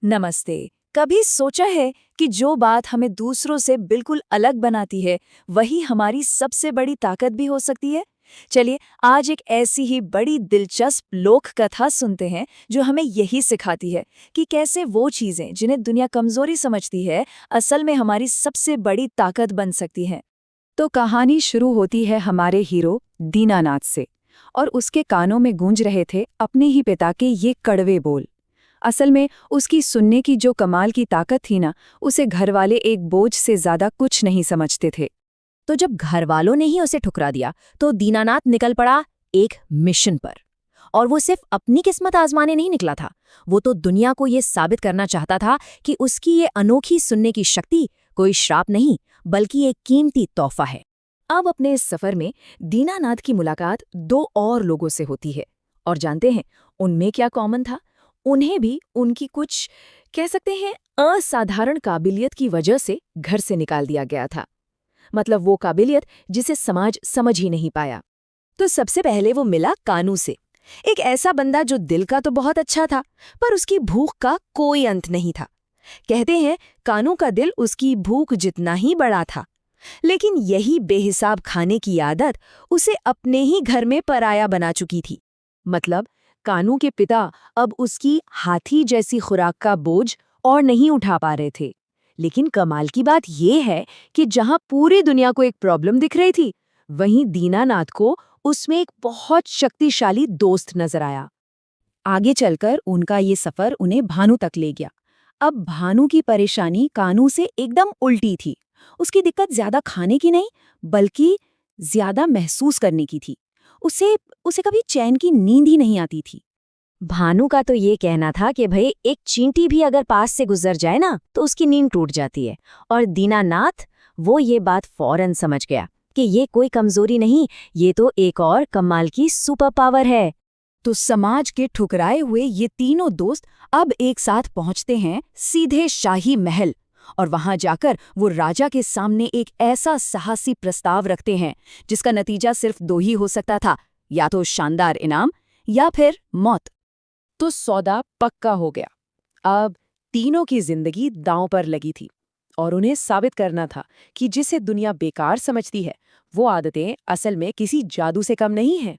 नमस्ते। कभी सोचा है कि जो बात हमें दूसरों से बिल्कुल अलग बनाती है, वही हमारी सबसे बड़ी ताकत भी हो सकती है? चलिए, आज एक ऐसी ही बड़ी दिलचस्प लोक कथा सुनते हैं जो हमें यही सिखाती है कि कैसे वो चीजें जिन्हें दुनिया कमजोरी समझती है, असल में हमारी सबसे बड़ी ताकत बन सकती हैं। तो कहानी शुरू होती है हमारे हीरो दीनानाथ से। और उसके कानों में गूंज रहे थे अपने ही पिता के ये कड़वे बोल। असल में उसकी सुनने की जो कमाल की ताकत थी ना, उसे घरवाले एक बोझ से ज्यादा कुछ नहीं समझते थे। तो जब घरवालों ने ही उसे ठुकरा दिया तो दीनानाथ निकल पड़ा एक मिशन पर। और वो सिर्फ अपनी किस्मत आजमाने नहीं निकला था, वो तो दुनिया को ये साबित करना चाहता था कि उसकी ये अनोखी सुनने की शक्ति कोई श्राप नहीं बल्कि एक कीमती तोहफा है। अब अपने इस सफर में दीनानाथ की मुलाकात दो और लोगों से होती है। और जानते हैं उनमें क्या कॉमन था? उन्हें भी उनकी कुछ कह सकते हैं असाधारण काबिलियत की वजह से घर से निकाल दिया गया था। मतलब वो काबिलियत जिसे समाज समझ ही नहीं पाया। तो सबसे पहले वो मिला कानू से, एक ऐसा बंदा जो दिल का तो बहुत अच्छा था, पर उसकी भूख का कोई अंत नहीं था। कहते हैं कानू का दिल उसकी भूख जितना ही बड़ा था, लेकिन यही बेहिसाब खाने की आदत उसे अपने ही घर में पराया बना चुकी थी। मतलब कानू के पिता अब उसकी हाथी जैसी खुराक का बोझ और नहीं उठा पा रहे थे। लेकिन कमाल की बात यह है कि जहां पूरी दुनिया को एक प्रॉब्लम दिख रही थी, वहीं दीनानाथ को उसमें एक बहुत शक्तिशाली दोस्त नजर आया। आगे चलकर उनका ये सफर उन्हें भानु तक ले गया। अब भानु की परेशानी कानू से एकदम उल्टी थी। उसकी दिक्कत ज्यादा खाने की नहीं, बल्कि ज्यादा महसूस करने की थी। उसे उसे कभी चैन की नींद ही नहीं आती थी। भानु का तो ये कहना था कि भाई एक चींटी भी अगर पास से गुजर जाए ना तो उसकी नींद टूट जाती है। और दीनानाथ वो ये बात फौरन समझ गया कि ये कोई कमजोरी नहीं, ये तो एक और कमाल की सुपर पावर है। तो समाज के ठुकराए हुए ये तीनों दोस्त अब एक साथ पहुंचते हैं सीधे शाही महल। और वहां जाकर वो राजा के सामने एक ऐसा साहसी प्रस्ताव रखते हैं जिसका नतीजा सिर्फ दो ही हो सकता था, या तो शानदार इनाम या फिर मौत। तो सौदा पक्का हो गया। अब तीनों की जिंदगी दांव पर लगी थी और उन्हें साबित करना था कि जिसे दुनिया बेकार समझती है, वो आदतें असल में किसी जादू से कम नहीं हैं।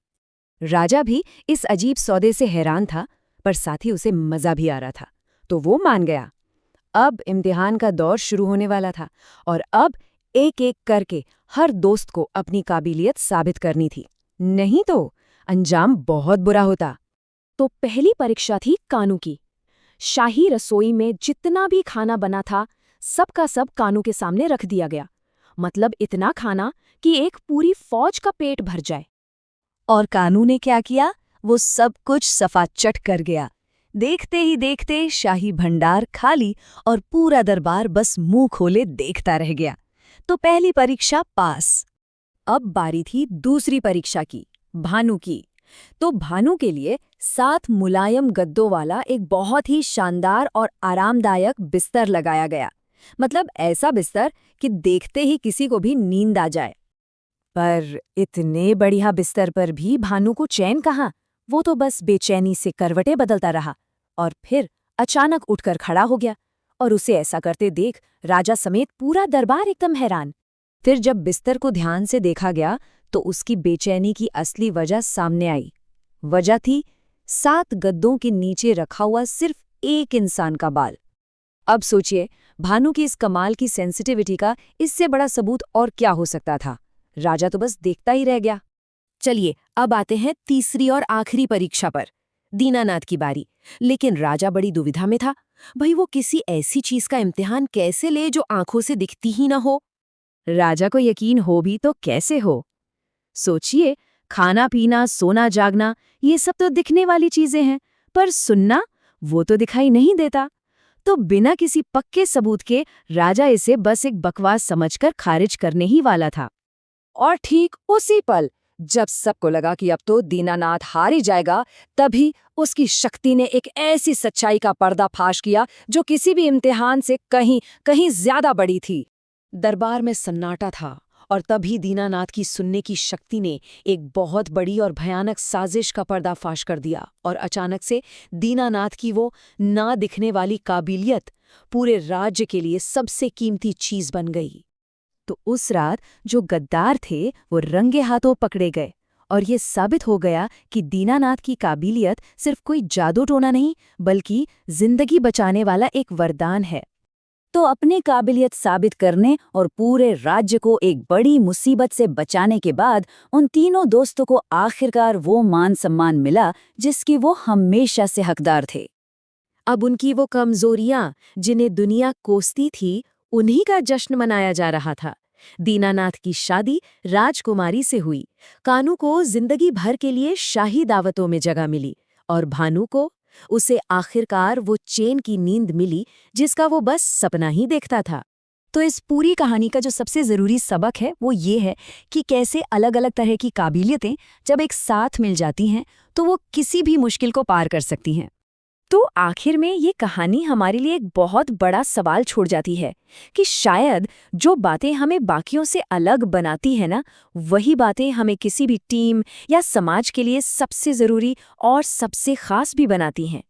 राजा भी इस अजीब सौदे से हैरान था, पर साथ ही उसे मजा भी आ रहा था, तो वो मान गया। अब इम्तिहान का दौर शुरू होने वाला था और अब एक एक करके हर दोस्त को अपनी काबिलियत साबित करनी थी, नहीं तो अंजाम बहुत बुरा होता। तो पहली परीक्षा थी कानू की। शाही रसोई में जितना भी खाना बना था, सबका सब कानू के सामने रख दिया गया। मतलब इतना खाना कि एक पूरी फौज का पेट भर जाए। और कानू ने क्या किया? वो सब कुछ सफाचट कर गया। देखते ही देखते शाही भंडार खाली और पूरा दरबार बस मुंह खोले देखता रह गया। तो पहली परीक्षा पास। अब बारी थी दूसरी परीक्षा की, भानु की। तो भानु के लिए 7 मुलायम गद्दों वाला एक बहुत ही शानदार और आरामदायक बिस्तर लगाया गया। मतलब ऐसा बिस्तर कि देखते ही किसी को भी नींद आ जाए। पर इतने बढ़िया बिस्तर पर भी भानु को चैन कहाँ? वो तो बस बेचैनी से करवटें बदलता रहा और फिर अचानक उठकर खड़ा हो गया। और उसे ऐसा करते देख राजा समेत पूरा दरबार एकदम हैरान। फिर जब बिस्तर को ध्यान से देखा गया तो उसकी बेचैनी की असली वजह सामने आई। वजह थी 7 गद्दों के नीचे रखा हुआ सिर्फ एक इंसान का बाल। अब सोचिए, भानु की इस कमाल की सेंसिटिविटी का इससे बड़ा सबूत और क्या हो सकता था? राजा तो बस देखता ही रह गया। चलिए अब आते हैं तीसरी और आखिरी परीक्षा पर, दीनानाथ की बारी। लेकिन राजा बड़ी दुविधा में था। भाई वो किसी ऐसी चीज का इम्तिहान कैसे ले जो आंखों से दिखती ही ना हो? राजा को यकीन हो भी तो कैसे हो? सोचिए, खाना पीना सोना जागना ये सब तो दिखने वाली चीजें हैं, पर सुनना वो तो दिखाई नहीं देता। तो बिना किसी पक्के सबूत के राजा इसे बस एक बकवास समझकर खारिज करने ही वाला था। और ठीक उसी पल जब सबको लगा कि अब तो दीनानाथ हार ही जाएगा, तभी उसकी शक्ति ने एक ऐसी सच्चाई का पर्दाफाश किया जो किसी भी इम्तिहान से कहीं कहीं ज्यादा बड़ी थी। दरबार में सन्नाटा था और तभी दीनानाथ की सुनने की शक्ति ने एक बहुत बड़ी और भयानक साजिश का पर्दाफाश कर दिया और अचानक से दीनानाथ की वो ना दिखने वाली काबिलियत पूरे राज्य के लिए सबसे कीमती चीज बन गई। तो उस रात जो गद्दार थे वो रंगे हाथों पकड़े गए और ये साबित हो गया कि दीनानाथ की काबिलियत सिर्फ कोई जादू टोना नहीं बल्कि जिंदगी बचाने वाला एक वरदान है। तो अपनी काबिलियत साबित करने और पूरे राज्य को एक बड़ी मुसीबत से बचाने के बाद उन तीनों दोस्तों को आखिरकार वो मान सम्मान मिला जिसकी वो हमेशा से हकदार थे। अब उनकी वो कमजोरियां जिन्हें दुनिया कोसती थी, उन्हीं का जश्न मनाया जा रहा था। दीनानाथ की शादी राजकुमारी से हुई, कानू को जिंदगी भर के लिए शाही दावतों में जगह मिली और भानु को उसे आखिरकार वो चैन की नींद मिली जिसका वो बस सपना ही देखता था। तो इस पूरी कहानी का जो सबसे ज़रूरी सबक है वो ये है कि कैसे अलग अलग तरह की काबिलियतें जब एक साथ मिल जाती हैं तो वो किसी भी मुश्किल को पार कर सकती हैं। तो आखिर में ये कहानी हमारे लिए एक बहुत बड़ा सवाल छोड़ जाती है कि शायद जो बातें हमें बाकियों से अलग बनाती है ना, वही बातें हमें किसी भी टीम या समाज के लिए सबसे ज़रूरी और सबसे ख़ास भी बनाती हैं।